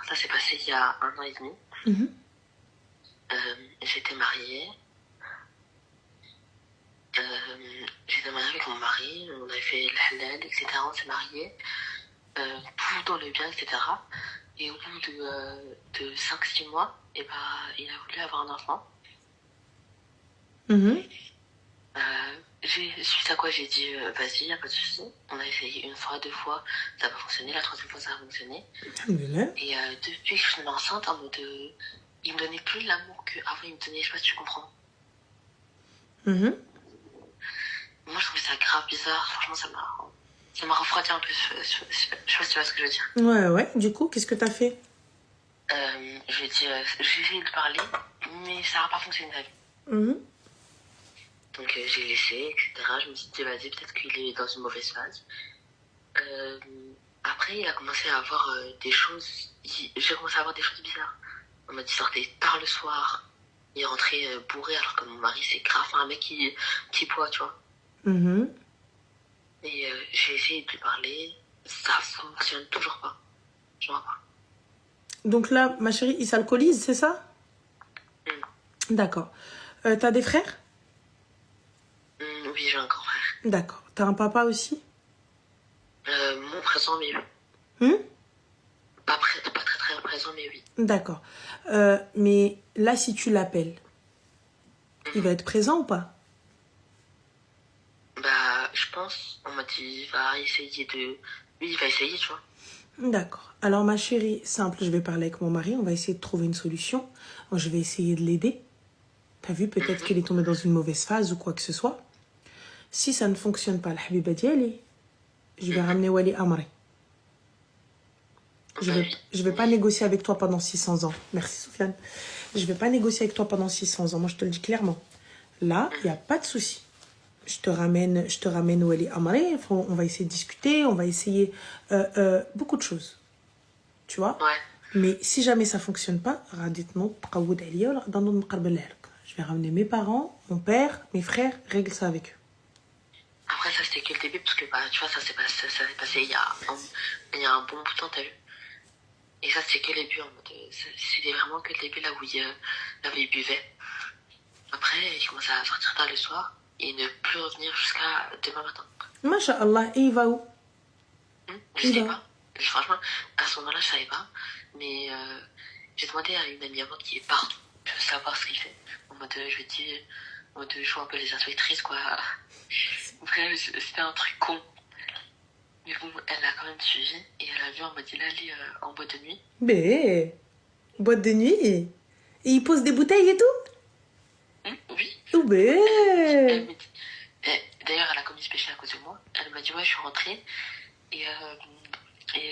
Ça s'est passé il y a 1 an et demi. Mhm. J'étais mariée. J'étais mariée avec mon mari. On avait fait le halal, etc. On s'est mariés. Tout dans le bien, etc. Et au bout de 5-6 mois, il a voulu avoir un enfant. Mhm. Suite à quoi j'ai dit vas-y, y a pas de souci. On a essayé 1 fois, 2 fois, ça n'a pas fonctionné. La 3e fois, ça a fonctionné. Alhamdulillah. Et depuis que je suis enceinte, en mode, il me donnait plus l'amour qu'avant il me donnait. Je sais pas si tu comprends. Mhm. Moi, je trouvais ça grave bizarre. Franchement, ça m'a refroidi un peu. Je sais pas si tu vois ce que je veux dire. Ouais, ouais. Du coup, qu'est-ce que t'as fait? Je lui ai dit, j'ai essayé de parler, mais ça n'a pas fonctionné. Mhm. Donc j'ai laissé, etc. Je me suis dit, vas-y, peut-être qu'il est dans une mauvaise phase. Après, il a commencé à avoir des choses. J'ai commencé à avoir des choses bizarres. On m'a dit, sortait tard le soir. Il rentrait bourré, alors que mon mari, c'est grave un mec qui boit, tu vois. Mhm. Et j'ai essayé de lui parler. Ça fonctionne toujours pas. Je vois pas. Donc là, ma chérie, il s'alcoolise, c'est ça? Mm. D'accord. T'as des frères? Oui, j'ai un grand frère. D'accord. T'as un papa aussi? Mon présent, mais oui. Hmm. Pas très très présent, mais oui. D'accord. Mais là, si tu l'appelles, il va être présent ou pas? Bah, je pense, on m'a dit, il va essayer de... Oui, il va essayer, tu vois. D'accord. Alors, ma chérie, simple, je vais parler avec mon mari, on va essayer de trouver une solution. Moi, je vais essayer de l'aider. T'as vu, peut-être qu'il est tombé dans une mauvaise phase ou quoi que ce soit. Si ça ne fonctionne pas, l'habiba diali, je vais ramener Wali Amri. Je Bah vais, oui. je vais pas Oui. négocier avec toi pendant 600 ans. Merci, Soufiane. Je vais pas négocier avec toi pendant 600 ans. Moi, je te le dis clairement. Là, il n'y a pas de souci. Je te ramène Wali Amri. On va essayer de discuter. On va essayer beaucoup de choses. Tu vois? Ouais. Mais si jamais ça fonctionne pas, je vais ramener mes parents, mon père, mes frères, règle ça avec eux. Après, ça, c'était que le début, parce que, bah, tu vois, ça s'est passé il y a un bon bout de temps, t'as vu. Et ça, c'est que le début, en mode, c'était vraiment que le début, là où il buvait. Après, il commençait à sortir tard le soir et ne plus revenir jusqu'à demain matin. Masha'Allah, et il va où? Je Il sais va. pas. Franchement, à ce moment-là, je savais pas. Mais j'ai demandé à une amie à moi qui est partout de savoir ce qu'il fait. En mode, je lui dis, en mode, je vois un peu les inspectrices, quoi. Après, c'était un truc con. Mais bon, elle a quand même suivi et elle a vu en mode, il allait en boîte de nuit. Mais, boîte de nuit. Et il pose des bouteilles et tout? Oui. Oh, Elle mais. me dit, d'ailleurs, elle a commis ce péché à cause de moi. Elle m'a dit, ouais, je suis rentrée et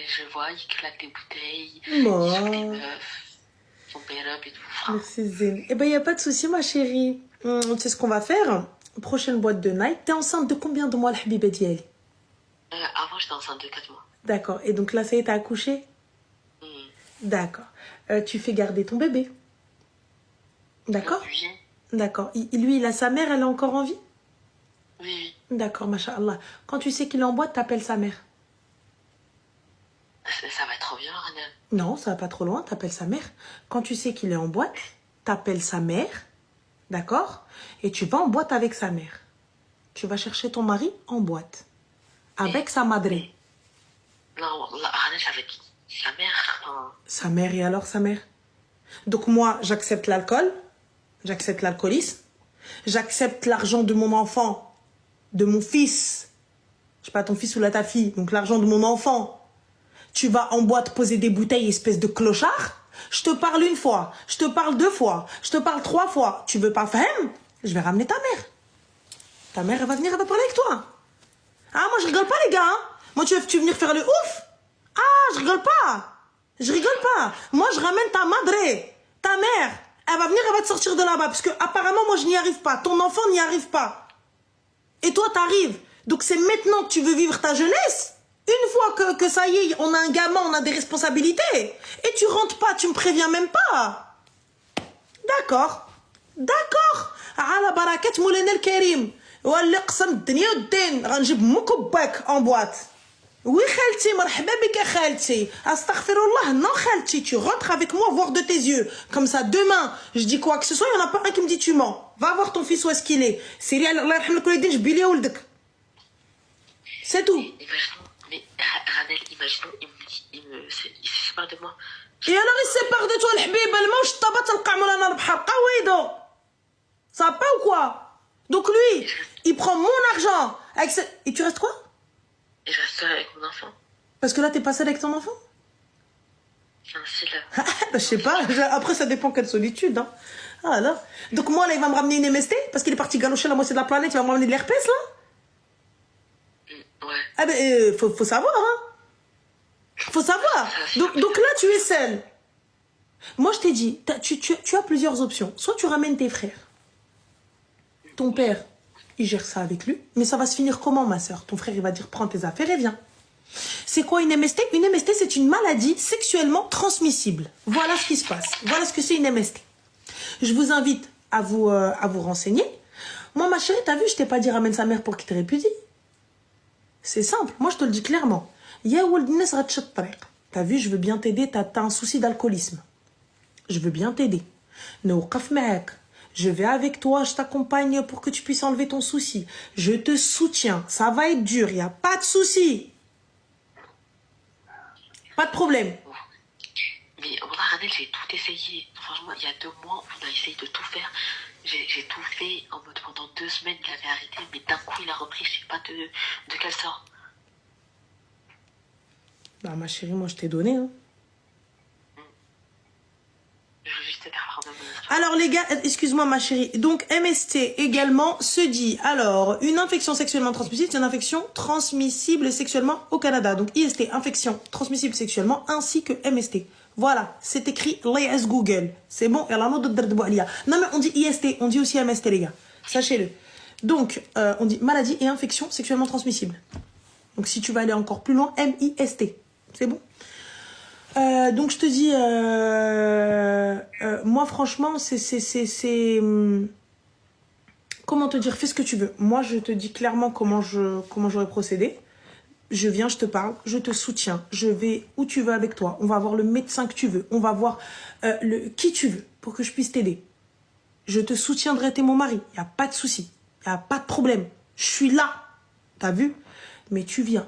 je vois, il claque des bouteilles, il souffle des Moi. meufs, son père et tout. Enfin, Merci Zen. Eh ben, il n'y a pas de souci, ma chérie. Tu sais ce qu'on va faire? Prochaine boîte de night. T'es enceinte de combien de mois, la habiba diali? avant, j'étais enceinte de 4 mois. D'accord. Et donc là, ça y est, t'as accouché? Hmm. D'accord. Tu fais garder ton bébé. D'accord? Oui, D'accord. Lui, il a sa mère, elle est encore en vie? oui. D'accord, masha'Allah. Quand tu sais qu'il est en boîte, t'appelles sa mère. Ça va être trop violent, Rana. Non, ça va pas trop loin, t'appelles sa mère. Quand tu sais qu'il est en boîte, t'appelles sa mère, d'accord? Et tu vas en boîte avec sa mère. Tu vas chercher ton mari en boîte. Avec sa madré. Non, Rana, c'est avec sa mère. Enfin, Sa mère et alors sa mère. Donc moi, j'accepte l'alcool, j'accepte l'alcoolisme, j'accepte l'argent de mon enfant, de mon fils. Je sais pas, ton fils ou là ta fille, donc l'argent de mon enfant. Tu vas en boîte poser des bouteilles, espèce de clochard. Je te parle 1 fois, je te parle 2 fois, je te parle 3 fois. Tu veux pas faire? Je vais ramener ta mère. Ta mère, elle va venir, elle va parler avec toi. Ah, moi, je rigole pas, les gars. Hein. Moi, tu veux venir faire le ouf? Ah, je rigole pas. Je rigole pas. Moi, je ramène ta madré, ta mère. Elle va venir, elle va te sortir de là-bas. Parce que, apparemment, moi, je n'y arrive pas. Ton enfant n'y arrive pas. Et toi, t'arrives. Donc, c'est maintenant que tu veux vivre ta jeunesse. Une fois que ça y est, on a un gamin, on a des responsabilités. Et tu rentres pas, tu me préviens même pas. D'accord. D'accord. على بركة مولانا الكريم واللي قسم الدنيا والدين غنجيب مكباك en boîte. Oui, Khalti, marhaba bika Khalti. Astaghfirullah, non Khalti, tu rentres avec moi voir de tes yeux. Comme ça, demain, je dis quoi que ce soit, il n'y en a pas un qui me dit tu mens. Va voir ton fils où est-ce qu'il est. C'est lui, Allah yarham al-Kouledin, je bilia ou le dik. C'est tout. Mais Ranel, imaginons, il se sépare de moi. Et alors il se sépare de toi, le habib, elle mange tabat al-qa'moulana al-bhar. Qawido. Ça va pas ou quoi? Donc lui, il prend mon argent. Et tu restes quoi? Et je reste seule avec mon enfant. Parce que là, t'es pas seule avec ton enfant? C'est là. Je sais pas, après ça dépend quelle solitude. Hein. Ah là. Donc moi là il va me ramener une MST parce qu'il est parti galocher la moitié de la planète, il va me ramener de l'herpès là. Ouais. Ah ben faut savoir hein. Faut savoir. Donc là tu es seule. Moi je t'ai dit, tu as plusieurs options. Soit tu ramènes tes frères. Ton père, il gère ça avec lui. Mais ça va se finir comment ma soeur? Ton frère il va dire prends tes affaires et viens. C'est quoi une MST? Une MST, c'est une maladie sexuellement transmissible. Voilà ce qui se passe. Voilà ce que c'est une MST. Je vous invite à vous renseigner. Moi, ma chérie, t'as vu, je t'ai pas dit ramène sa mère pour qu'il te répudie. C'est simple. Moi, je te le dis clairement. T'as vu, je veux bien t'aider. T'as un souci d'alcoolisme. Je veux bien t'aider. Je vais avec toi, je t'accompagne pour que tu puisses enlever ton souci. Je te soutiens. Ça va être dur, il n'y a pas de souci. Pas de problème. Mais voilà, Ranel, j'ai tout essayé. Franchement, il y a 2 mois, on a essayé de tout faire. J'ai tout fait en mode pendant 2 semaines, il avait arrêté, mais d'un coup, il a repris, je sais pas de quel sort. Bah, ma chérie, moi, je t'ai donné. Hein. Je veux juste te faire prendre un minute. Alors, les gars, excuse-moi, ma chérie. Donc, MST également se dit. Alors, une infection sexuellement transmissible, c'est une infection transmissible sexuellement au Canada. Donc, IST, infection transmissible sexuellement, ainsi que MST. Voilà, c'est écrit l'IS Google. C'est bon, et alors, non, mais on dit IST, on dit aussi MST, les gars. Sachez-le. Donc, on dit maladie et infection sexuellement transmissible. Donc, si tu vas aller encore plus loin, MIST. C'est bon? Donc je te dis, moi franchement, comment te dire, fais ce que tu veux. Moi je te dis clairement comment j'aurais procédé. Je viens, je te parle, je te soutiens, je vais où tu veux avec toi. On va voir le médecin que tu veux, on va voir qui tu veux pour que je puisse t'aider. Je te soutiendrai, t'es mon mari, il n'y a pas de souci, il n'y a pas de problème. Je suis là, t'as vu? Mais tu viens,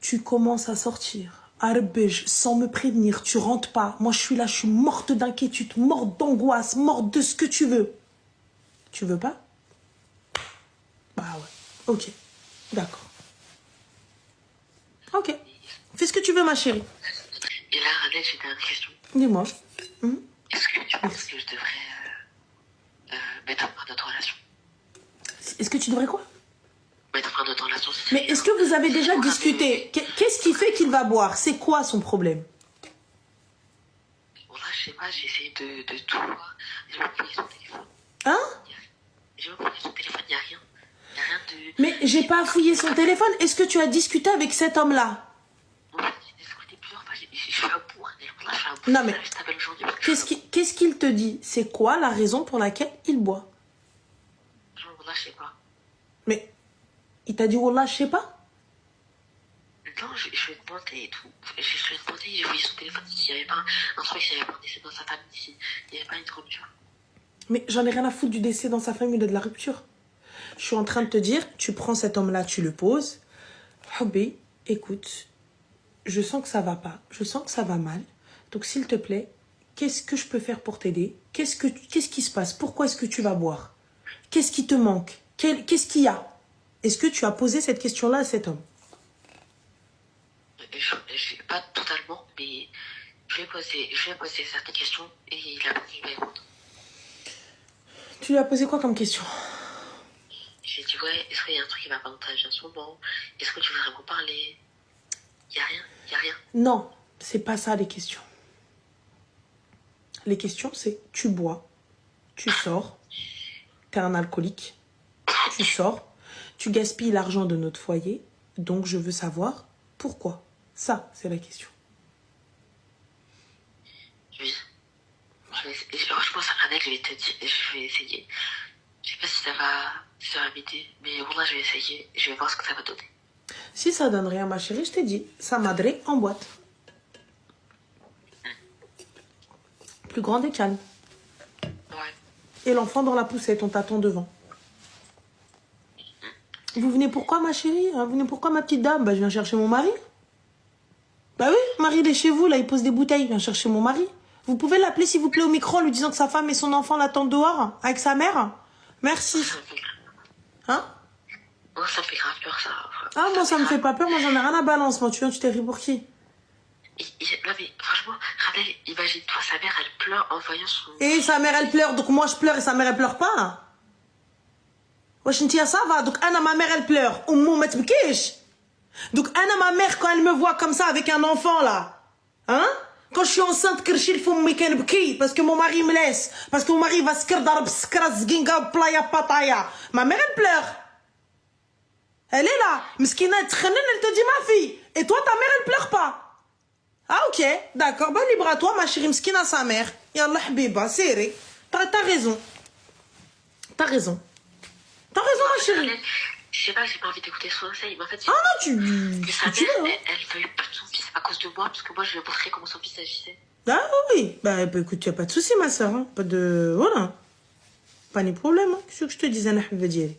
tu commences à sortir. Arbej, sans me prévenir, tu rentres pas. Moi, je suis là, je suis morte d'inquiétude, morte d'angoisse, morte de ce que tu veux. Tu veux pas? Bah ouais. Ok. D'accord. Ok. Fais ce que tu veux, ma chérie. Et là, Ranel, j'ai une question. Dis-moi. Est-ce que tu penses que je devrais mettre fin à notre relation? Est-ce que tu devrais quoi? Mettre fin à notre relation. Mais est-ce que vous avez déjà discuté? Qu'est-ce qui fait qu'il va boire? C'est quoi son problème? Bon, là, je sais pas, j'ai essayé de tout voir. J'ai même fouillé son téléphone. Hein? J'ai même fouillé son téléphone, il n'y a rien. Il n'y a rien de... Mais j'ai pas fouillé son téléphone. Est-ce que tu as discuté avec cet homme-là? Bon, j'ai discuté plusieurs fois. Je suis un bourre. Là, je suis un bourre. Non, mais Je t'appelle aujourd'hui. qu'est-ce qu'il te dit? C'est quoi la raison pour laquelle il boit? Là, je sais pas. Mais il t'a dit Wallah, je sais pas? Non, je lui ai demandé et tout. Je lui ai demandé, j'ai fouillé son téléphone s'il n'y avait pas un truc, s'il n'y avait pas un décès dans sa famille, s'il n'y avait pas une rupture. Mais j'en ai rien à foutre du décès dans sa famille ou de la rupture. Je suis en train de te dire, tu prends cet homme-là, tu le poses. Hobby, écoute, je sens que ça va pas, je sens que ça va mal. Donc s'il te plaît, qu'est-ce que je peux faire pour t'aider? Qu'est-ce qui se passe? Pourquoi est-ce que tu vas boire? Qu'est-ce qui te manque? Qu'est-ce qu'il y a? Est-ce que tu as posé cette question-là à cet homme? Je pas totalement, mais je lui ai posé certaines questions et il a pas pu répondre. Tu lui as posé quoi comme question? J'ai dit, ouais, est-ce qu'il y a un truc qui va pas dans ta vie en ce moment? Est-ce que tu veux vraiment parler? Il y a rien. Non, c'est pas ça les questions. Les questions, c'est tu bois, tu sors, t'es un alcoolique, tu sors, tu gaspilles l'argent de notre foyer, donc je veux savoir pourquoi. Ça, c'est la question. Oui. Franchement, ça, Annette, je vais essayer. Je sais pas si ça va m'aider, mais voilà, je vais essayer. Je vais voir ce que ça va donner. Si ça donne rien, ma chérie, je t'ai dit, ça madré en boîte. Plus grande et calme. Ouais. Et l'enfant dans la poussette, on t'attend devant. Vous venez pourquoi, ma chérie? Vous venez pourquoi, ma petite dame? Bah, je viens chercher mon mari. Bah oui, Marie, il est chez vous, là, il pose des bouteilles, il vient chercher mon mari. Vous pouvez l'appeler, s'il vous plaît, au micro, en lui disant que sa femme et son enfant l'attendent dehors, avec sa mère? Merci. Ça me fait... Hein? Moi, ça me fait grave peur, ça. Ah, moi, ça me fait pas peur, moi, j'en ai rien à balance. Moi, tu viens, tu t'es ri pour qui? Non, mais franchement, Radel, imagine-toi, sa mère, elle pleure en voyant son... Et sa mère, elle pleure, donc moi, je pleure et sa mère, elle pleure pas. Wesh, Ntia, ça va, donc Anna, ma mère, elle pleure. Oumou, ma tbkish. Donc Anna, ma mère, quand elle me voit comme ça, avec un enfant, là, hein? Quand je suis enceinte, Kirchil, faut me bki, parce que mon mari me laisse, parce que mon mari va se darb, skra, zginga, playa, pataya. Ma mère, elle pleure. Elle est là. Mskina, elle te dit, ma fille. Et toi, ta mère, elle pleure pas. Ah, ok, d'accord. Bah, libre à toi, ma chérie, Mskina, sa mère. Yallah, habiba, serré. T'as raison. T'as raison. T'as raison, ma chérie. Je sais pas, j'ai pas envie d'écouter son conseil, mais en fait... Ah non, tu... Mais sa mère, elle veut pas de son fils à cause de moi, parce que moi, je lui ai montré comment son fils agissait. Ah oui, bah écoute, y a pas de souci, ma soeur. Hein. Pas de... Voilà. Pas de problème. Hein. Qu'est-ce que je te disais, Nahb Vadiel.